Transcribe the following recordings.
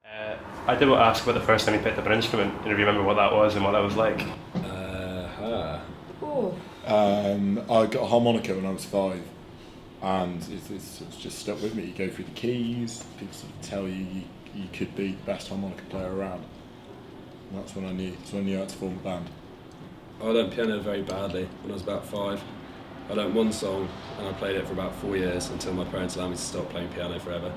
I did want to ask about the first time you picked up an instrument, and if you remember what that was and what that was like. Oh. I got a harmonica when I was 5, and it's just stuck with me. You go through the keys, people sort of tell you could be the best harmonica player around. And that's when I knew. That's when I knew how to form a band. I learned piano very badly when I was about 5. I learned one song and I played it for about 4 years until my parents allowed me to stop playing piano forever.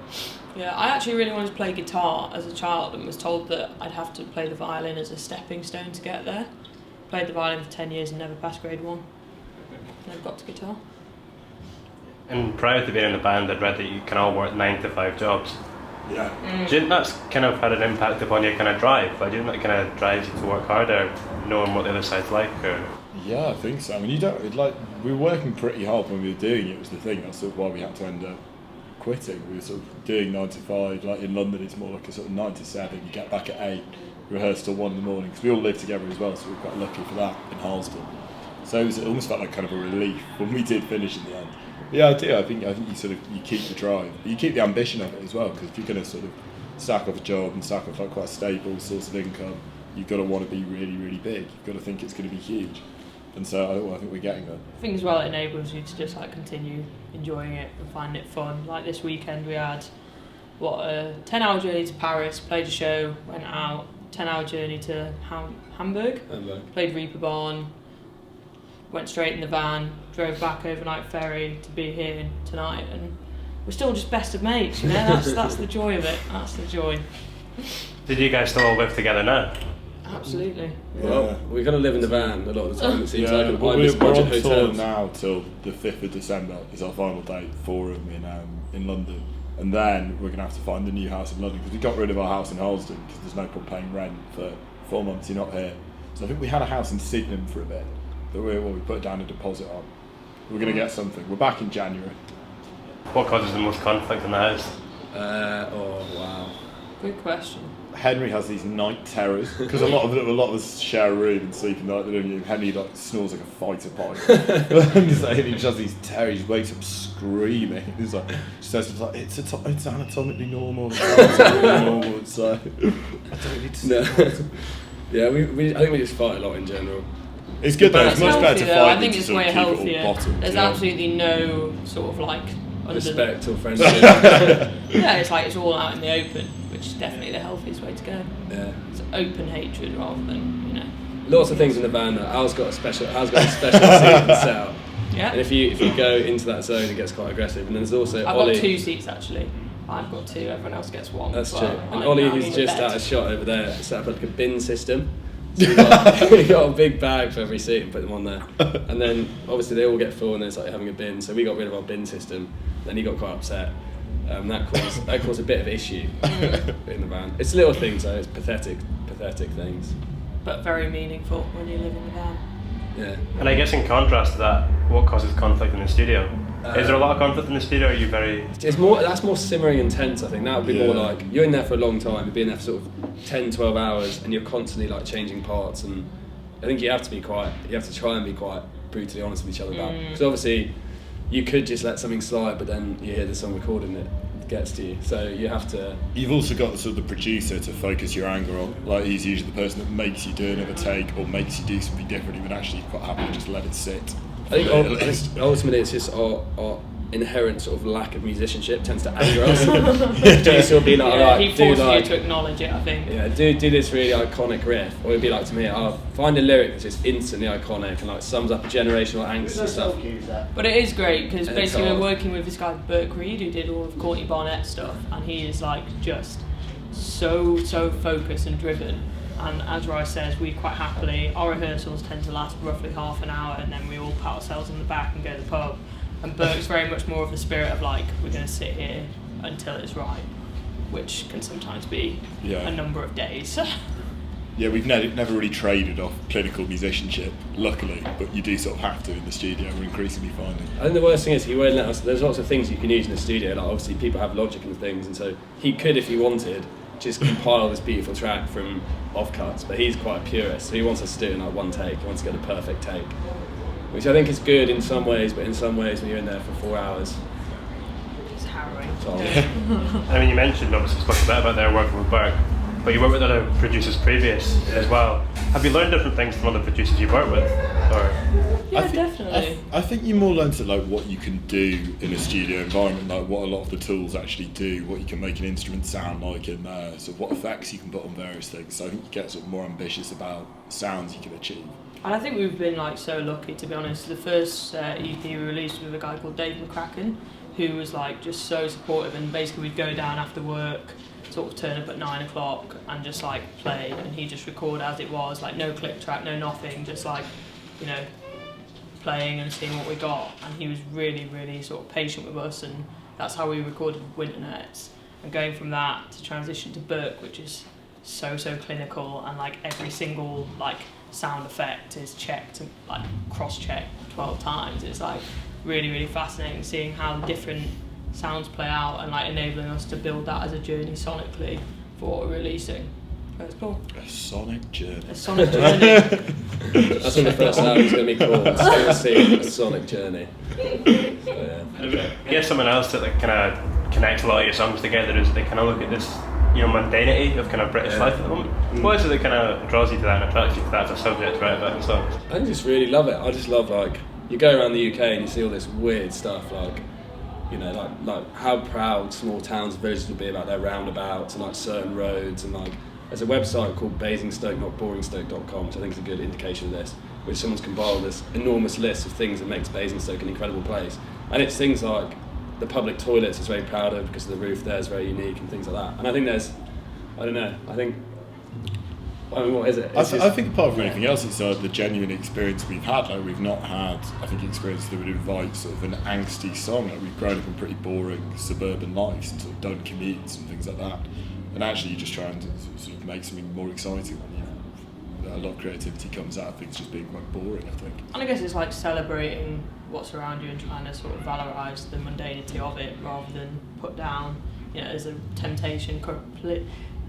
Yeah, I actually really wanted to play guitar as a child and was told that I'd have to play the violin as a stepping stone to get there. Played the violin for 10 years and never passed grade 1. Never got to guitar. And prior to being in the band, I'd read that you can all work 9 to 5 jobs. Yeah. Do you think that's kind of had an impact upon your kind of drive? Like, do you think that kind of drives you to work harder, knowing what the other side's like? Or? Yeah, I think so. I mean, we were working pretty hard when we were doing it, was the thing. That's sort of why we had to end up quitting. We were sort of doing 9 to 5. Like in London, it's more like a sort of 9 to 7. You get back at 8, rehearse till 1 in the morning. Because we all live together as well, so we were quite lucky for that in Harlesden. So it almost felt like kind of a relief when we did finish in the end. But yeah, I do. I think you keep the drive, but you keep the ambition of it as well. Because if you're going to sort of stack off a job and stack off like quite a stable source of income, you've got to want to be really, really big. You've got to think it's going to be huge. And so I think we're getting there. I think as well it enables you to just like continue enjoying it and finding it fun. Like this weekend we had a 10-hour journey to Paris, played a show, went out, 10-hour journey to Hamburg, played Reeperbahn, went straight in the van, drove back overnight ferry to be here tonight, and we're still just best of mates, you know. That's the joy of it. That's the joy. Did you guys still all live together now? Absolutely. Yeah. Well, we kind of live in the van a lot of the time. It seems like we're budget on tour hotels now till the 5th of December is our final date, 4 of them in London. And then we're going to have to find a new house in London because we got rid of our house in Harlesden because there's no point paying rent for 4 months you're not here. So I think we had a house in Sydenham for a bit that we put down a deposit on. We're going to get something. We're back in January. What causes the most conflict in the house? Oh wow. Good question. Henry has these night terrors because a lot of us share a room and sleep at night. Don't you? Henry like snores like a fighter pilot. And he just has these terrors. He wakes up screaming. He's like, she says it's anatomically normal. It's anatomically normal. It's like I don't need to. No. Yeah, I think we just fight a lot in general. It's good though. It's much better to fight. I think it's way healthier. There's absolutely no sort of like respect or friendship. Yeah, it's like it's all out in the open, which is definitely the healthiest way to go. Yeah, it's open hatred rather than, you know. Lots of things in the van. Al's got a special seat set out. Yeah. And if you go into that zone, it gets quite aggressive. And then there's also I've Ollie. got 2 seats actually. I've got 2. Everyone else gets 1. That's true. And Ollie, who's just out of shot over there, set up like a bin system. So we got a big bag for every seat and put them on there. And then obviously they all get full and it's like having a bin. So we got rid of our bin system. Then he got quite upset. That caused a bit of issue in the van. It's little things though. It's pathetic things. But very meaningful when you live in the van. Yeah. And I guess in contrast to that, what causes conflict in the studio? Is there a lot of conflict in the studio? Or are you very? That's more simmering and tense. I think that would be more like you're in there for a long time. You've been there for sort of 10-12 hours, and you're constantly like changing parts. And I think you have to try and be quite brutally honest with each other about. Because obviously, you could just let something slide, but then you hear the song recorded and it gets to you. So you have to. You've also got sort of the producer to focus your anger on. Like he's usually the person that makes you do another take or makes you do something different. He would actually quite happily just let it sit. I think ultimately it's just our inherent sort of lack of musicianship tends to anger us. Do sort of be like, he forces you to acknowledge it, I think. Yeah, do this really iconic riff, or it'd be like to me, I'll find a lyric that's just instantly iconic and like sums up a generational angst and stuff. But it is great because basically we're working with this guy Burke Reed who did all of Courtney Barnett's stuff, and he is like just so focused and driven. And as Rice says, we quite happily, our rehearsals tend to last roughly half an hour and then we all pat ourselves on the back and go to the pub. And Burke's very much more of the spirit of like, we're going to sit here until it's right, which can sometimes be a number of days. Yeah, we've never really traded off clinical musicianship, luckily, but you do sort of have to in the studio. We're increasingly finding. I think the worst thing is he won't let us. There's lots of things you can use in the studio. Like obviously people have Logic and things, and so he could, if he wanted, just compile this beautiful track from offcuts. But he's quite a purist, so he wants us to do it in like one take. He wants to get the perfect take, which I think is good in some ways, but in some ways when you're in there for 4 hours, It's harrowing. I mean, you mentioned, obviously, spoke a bit about their working with Burke, but you worked with other producers previous as well. Have you learned different things from other producers you've worked with? Or? Yeah, definitely. I think you more learn to like what you can do in a studio environment, like what a lot of the tools actually do, what you can make an instrument sound like in there, so what effects you can put on various things. So I think you get sort of more ambitious about sounds you can achieve. And I think we've been like so lucky, to be honest. The first EP we released with a guy called Dave McCracken, who was like just so supportive, and basically we'd go down after work, sort of turn up at 9 o'clock and just like play, and he just record as it was, like no click track, no nothing, just like, you know, playing and seeing what we got. And he was really, really sort of patient with us, and that's how we recorded Winter Nets. And going from that to transition to Burke, which is so clinical, and like every single like sound effect is checked and like cross-checked 12 times. It's like really fascinating seeing how the different sounds play out, and like enabling us to build that as a journey sonically for what we're releasing. That's cool. A sonic journey. A sonic journey. That's what the first album's going to be called. It's going to see a sonic journey. So, yeah. I guess someone else that like, kind of connects a lot of your songs together is they kind of look at this, you know, mundanity of kind of British life at the moment. What is it that kind of draws you to that and attracts you to that as a subject to write about in songs? I just really love it. I just love, like, you go around the UK and you see all this weird stuff, like, you know, like how proud small towns and villages will be about their roundabouts and like certain roads, and like there's a website called Basingstoke, not boringstoke.com, which I think is a good indication of this, which someone's compiled this enormous list of things that makes Basingstoke an incredible place. And it's things like the public toilets is very proud of because the roof there is very unique and things like that. And I think there's, I don't know, I mean, what is it? I think apart from anything else, it's the genuine experience we've had. Like, we've not had, I think, experience that would invite sort of an angsty song. Like, we've grown up in pretty boring suburban lives and sort of done commutes and things like that. And actually, you just try and sort of make something more exciting when a lot of creativity comes out of things just being quite boring, I think. And I guess it's like celebrating what's around you and trying to sort of valorise the mundanity of it rather than put down, you know, as a temptation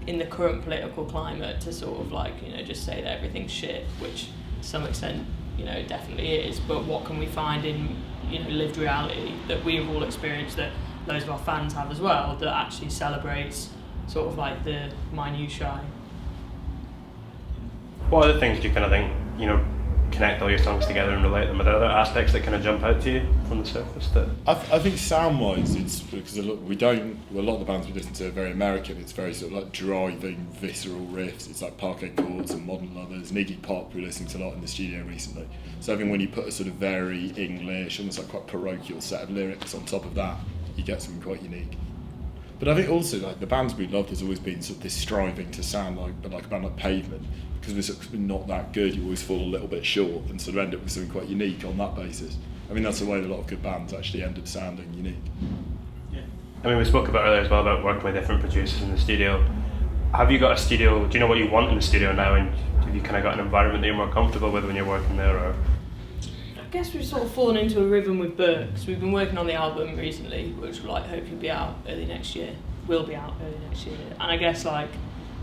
in the current political climate to sort of like, you know, just say that everything's shit, which to some extent, you know, definitely is. But what can we find in, you know, lived reality that we've all experienced, that loads of our fans have as well, that actually celebrates sort of like the minutiae? What other things do you kind of think, you know, connect all your songs together and relate them? Are there other aspects that kind of jump out to you from the surface? That I think sound-wise, it's because a lot of the bands we listen to are very American. It's very sort of like driving, visceral riffs. It's like Parquet Courts and Modern Lovers and Iggy Pop, we're listening to a lot in the studio recently. So I think when you put a sort of very English, almost like quite parochial set of lyrics on top of that, you get something quite unique. But I think also, like, the bands we love, there's always been sort of this striving to sound like a band like Pavement, because we're sort of not that good, you always fall a little bit short and sort of end up with something quite unique on that basis. I mean, that's the way a lot of good bands actually end up sounding unique. Yeah. I mean, we spoke about earlier as well about working with different producers in the studio. Have you got a studio, do you know what you want in the studio now, and have you kind of got an environment that you're more comfortable with when you're working there? Or? I guess we've sort of fallen into a rhythm with Burke, because we've been working on the album recently, which will like hopefully be out early next year. Will be out early next year. And I guess like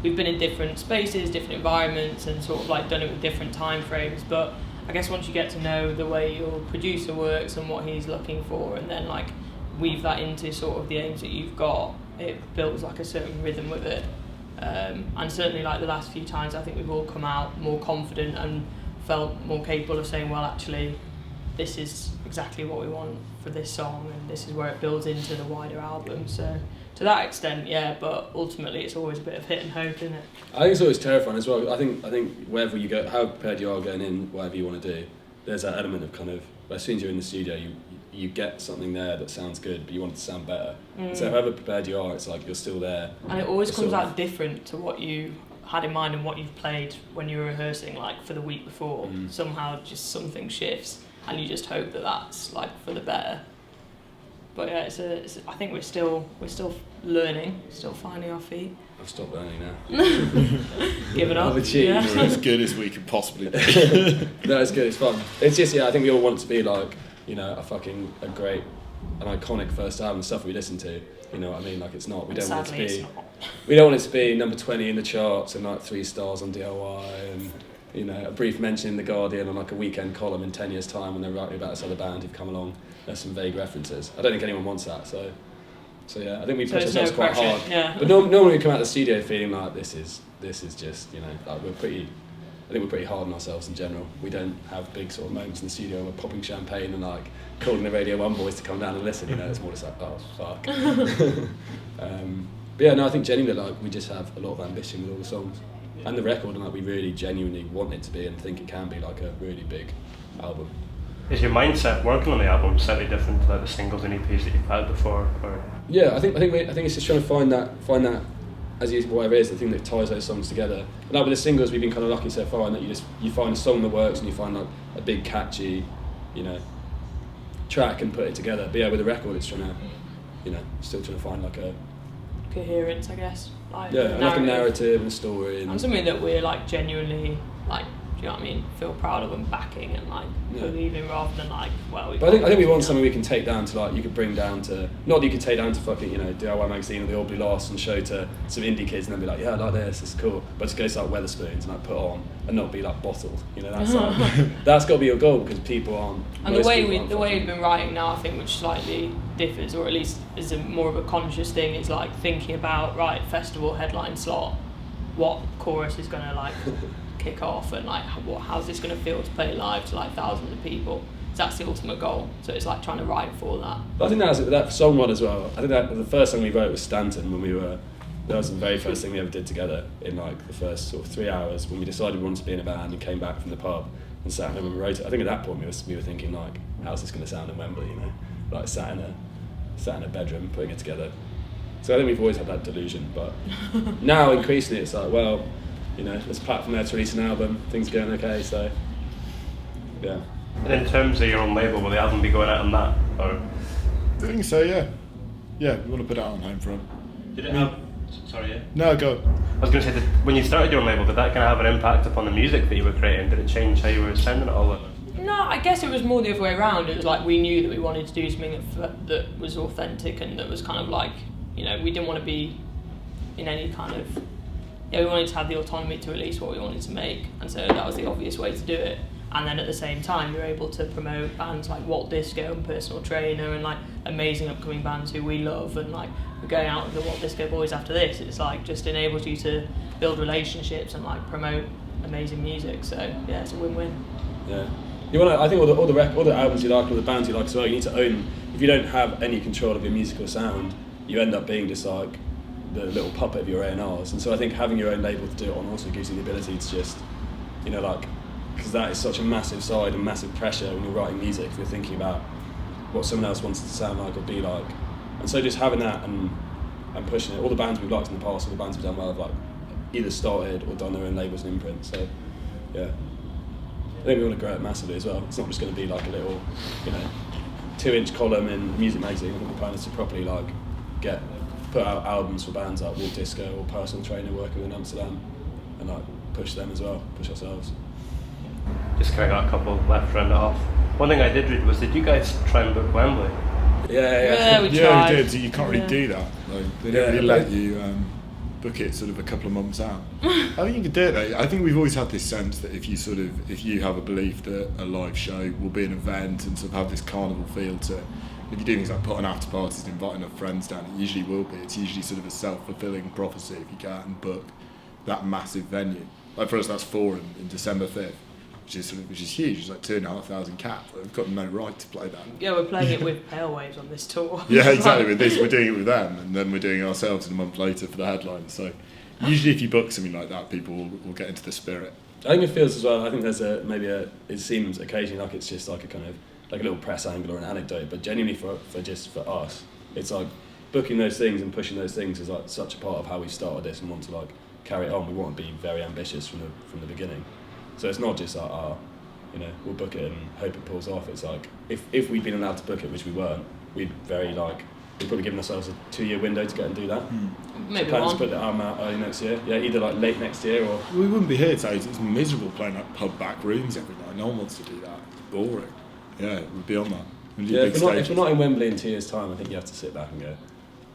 we've been in different spaces, different environments, and sort of like done it with different time frames. But I guess once you get to know the way your producer works and what he's looking for, and then like weave that into sort of the aims that you've got, it builds like a certain rhythm with it. And certainly like the last few times, I think we've all come out more confident and felt more capable of saying, well, actually, this is exactly what we want for this song, and this is where it builds into the wider album. So to that extent, yeah, but ultimately it's always a bit of hit and hope, isn't it? I think it's always terrifying as well. I think wherever you go, how prepared you are going in, whatever you want to do, there's that element of kind of, as soon as you're in the studio, you get something there that sounds good, but you want it to sound better. So however prepared you are, it's like you're still there. And it always comes out different to what you had in mind and what you've played when you were rehearsing, like for the week before. Somehow just something shifts, and you just hope that that's like for the better. But yeah, I think we're still learning, still finding our feet. I've stopped learning now. Give it up. I've achieved. Yeah. We're as good as we can possibly be. No, it's good, it's fun. It's just, yeah, I think we all want it to be like, you know, a great, an iconic first album, stuff we listen to. You know what I mean? Like, it's not. We don't want it to be. We don't want it to be number 20 in the charts and like 3 stars on DIY and, you know, a brief mention in The Guardian on like a weekend column in 10 years' time when they're writing about this other band who've come along. There's some vague references. I don't think anyone wants that, so So yeah, I think we So push there's ourselves no quite pressure, hard. yeah. But normally we come out of the studio feeling like this is just, you know, like I think we're pretty hard on ourselves in general. We don't have big sort of moments in the studio where we're popping champagne and like calling the Radio 1 boys to come down and listen, you know. It's more just like, oh fuck. But yeah, no, I think genuinely like we just have a lot of ambition with all the songs and the record, and like we really genuinely want it to be and think it can be like a really big album. Is your mindset working on the album slightly different to like the singles and EPs that you've had before? Or? Yeah, I think it's just trying to find that as you whatever it is, the thing that ties those songs together. And like with the singles, we've been kind of lucky so far in that you find a song that works and you find like a big catchy, you know, track and put it together. But yeah, with the record, it's trying to, you know, still trying to find like a coherence, I guess. Like like a narrative and a story and something that we're like genuinely like, do you know what I mean, feel proud of and backing and like believing rather than like, well. But I think we want something we can take down to like, you could bring down to, not that you could take down to fucking, you know, DIY magazine or the Aubrey Lost and show to some indie kids and then be like, yeah, I like this is cool, but to go to like Wetherspoons and like put on and not be like bottled, you know, that's like, that's got to be your goal because people aren't. And the way we've been writing now, I think, which slightly differs, or at least is a more of a conscious thing, is like thinking about, right, festival headline slot, what chorus is going to like kick off, and like how's this going to feel to play live to like thousands of people. So that's the ultimate goal. So it's like trying to write for that. But I think that song one as well. I think that the first song we wrote was Stanton when that was the very first thing we ever did together in like the first sort of 3 hours when we decided we wanted to be in a band and came back from the pub and sat in and we wrote it. I think at that point we were thinking like, how's this going to sound in Wembley, you know, like sat in a bedroom putting it together. So I think we've always had that delusion, but now increasingly it's like, well, you know, there's a platform there to release an album, things are going okay, so yeah. And in terms of your own label, will the album be going out on that? Or? I think so, yeah. Yeah, we want to put it out on Homefront. Did it have... Sorry, yeah? No, go. I was going to say, when you started your own label, did that kind of have an impact upon the music that you were creating? Did it change how you were sounding it all? No, I guess it was more the other way around. It was like we knew that we wanted to do something that was authentic and that was kind of like, you know, we didn't want to be in any kind of... Yeah, we wanted to have the autonomy to release what we wanted to make, and so that was the obvious way to do it. And then at the same time, we were able to promote bands like Walt Disco and Personal Trainer and like amazing upcoming bands who we love, and like we're going out with the Walt Disco boys after this. It's like just enables you to build relationships and like promote amazing music. So yeah, it's a win-win. Yeah, you want to. I think all the albums you like, all the bands you like as well. You need to own. If you don't have any control of your musical sound, you end up being just like the little puppet of your A&Rs. And so I think having your own label to do it on also gives you the ability to just, you know, like. Because that is such a massive side and massive pressure when you're writing music, if you're thinking about what someone else wants it to sound like or be like. And so just having that and pushing it. All the bands we've liked in the past, all the bands we've done well have like either started or done their own labels and imprints. So yeah, I think we want to grow it massively as well. It's not just going to be like a little, you know, 2-inch column in a music magazine. I think the plan is to properly like put out albums for bands like Walt Disco or Personal Trainer working with in Amsterdam and like push them as well, push ourselves. Just kind of got a couple left to round it off. One thing I did read was, did you guys try and book Wembley? Yeah, we tried. Yeah, we did. So you can't really do that. Like, they don't really let you book it sort of a couple of months out. I think you could do it though. I think we've always had this sense that if you have a belief that a live show will be an event and sort of have this carnival feel to it, if you do things like putting after parties and inviting enough friends down, it usually will be. It's usually sort of a self-fulfilling prophecy if you go out and book that massive venue. Like for us, that's Forum in December 5th. Which is huge. It's like 2,500 caps. We've got no right to play that. Yeah, we're playing it with Pale Waves on this tour. Yeah, exactly. With this, we're doing it with them, and then we're doing it ourselves a month later for the headline. So usually, if you book something like that, people will get into the spirit. I think it feels as well. I think there's it seems occasionally like it's just like a kind of like a little press angle or an anecdote, but genuinely for us, it's like booking those things and pushing those things is like such a part of how we started this and want to like carry it on. We want to be very ambitious from the beginning. So it's not just like, you know, we'll book it and hope it pulls off. It's like, if we'd been allowed to book it, which we weren't, we'd probably given ourselves a 2-year window to go and do that. Maybe so plans one. to put the album out early next year. Yeah, either like late next year or... We wouldn't be here today. It's miserable playing like pub back rooms every night. No one wants to do that. It's boring. Yeah, we'd be on that. If we're not in Wembley in 2 years' time, I think you have to sit back and go,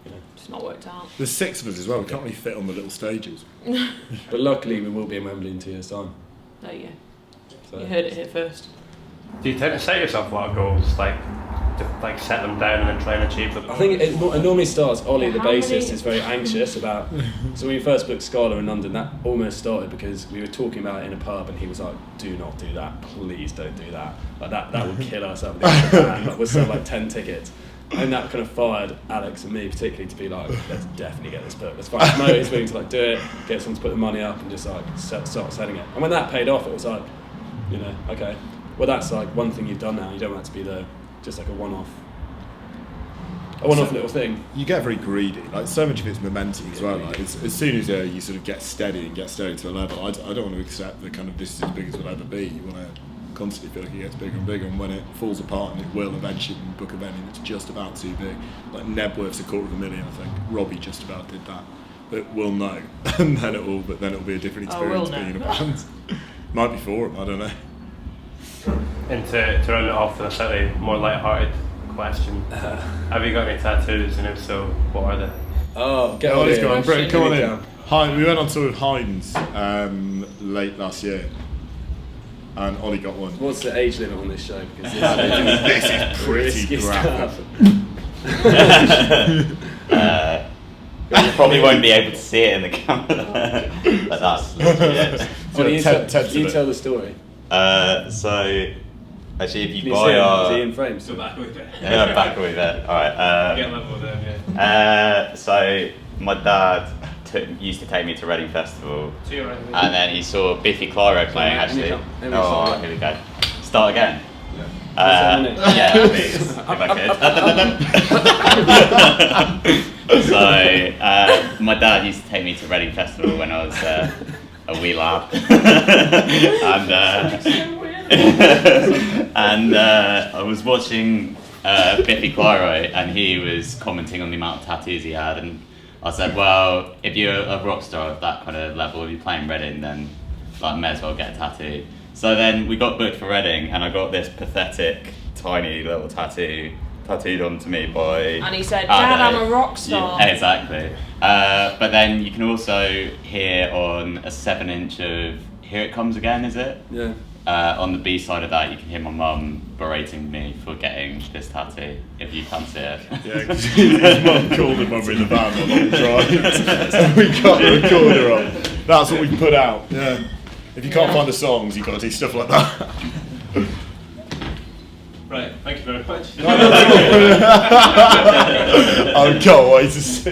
you know. It's not worked out. There's 6 of us as well. We can't really fit on the little stages. But luckily, we will be in Wembley in 2 years' time. There you go. So. You heard it here first. Do you tend to set yourself a lot of goals, like like set them down and then try and achieve them? I think it normally starts. Ollie, the How many- bassist, is very anxious about. So when we first booked Scala in London, that almost started because we were talking about it in a pub, and he was like, "Do not do that, please don't do that. Like that would kill us." Like, we'll sell like 10 tickets. And that kind of fired Alex and me particularly to be like, let's definitely get this booked. Let's find Mo is willing to like do it, get someone to put the money up and just like start selling it. And when that paid off, it was like, you know, okay, well that's like one thing you've done now. You don't want it to be just like a one-off little thing. You get very greedy. Like so much of it's momentum as well. Like as soon as you sort of get steady to a level, I don't want to accept that kind of this is as big as we'll ever be. You want to constantly feel like it gets bigger and bigger, and when it falls apart, and it will eventually, when we book a venue that's just about too big, like Nebworth's $250,000, I think. Robbie just about did that, but we'll know, and then it'll be a different experience being in a band. Might be for him, I don't know. And to round it off with a slightly more light-hearted question, have you got any tattoos, and if so, what are they? Oh, get Oh, on let's it. go on, Brett, come on in. Down. We went on tour with Haydn's late last year, and Ollie got one. What's the age limit on this show? Because This is pretty risky graphic. stuff. You probably won't be able to see it in the camera. But that's legit. Ollie, you Ted's a you bit. tell the story. So actually, if Can you you buy see him? our Is he in frames? back with it. yeah, back with it. All right. Get level with them, yeah. So my dad used to take me to Reading Festival, So you're right. and then he saw Biffy Clyro playing. Let me Actually, come- let me oh, start. here we go. Start again. Yeah, Please, if I could. So, my dad used to take me to Reading Festival when I was a wee lad, and I was watching Biffy Clyro, and he was commenting on the amount of tattoos he had, and I said, well, if you're a rock star at that kind of level, if you're playing Reading, then like may as well get a tattoo. So then we got booked for Reading, and I got this pathetic, tiny little tattooed onto me by. And he said, "Dad, I'm a rock star." Yeah, exactly. But then you can also hear on a 7-inch of "Here It Comes Again," is it? Yeah. On the B side of that, you can hear my mum berating me for getting this tattoo. If you can't see it. Yeah, because his mum called him when we were in the van on long drives, and we got the recorder on. That's what we put out. Yeah. If you can't find the songs, you've got to do stuff like that. Right, thank you very much. I can't wait to see.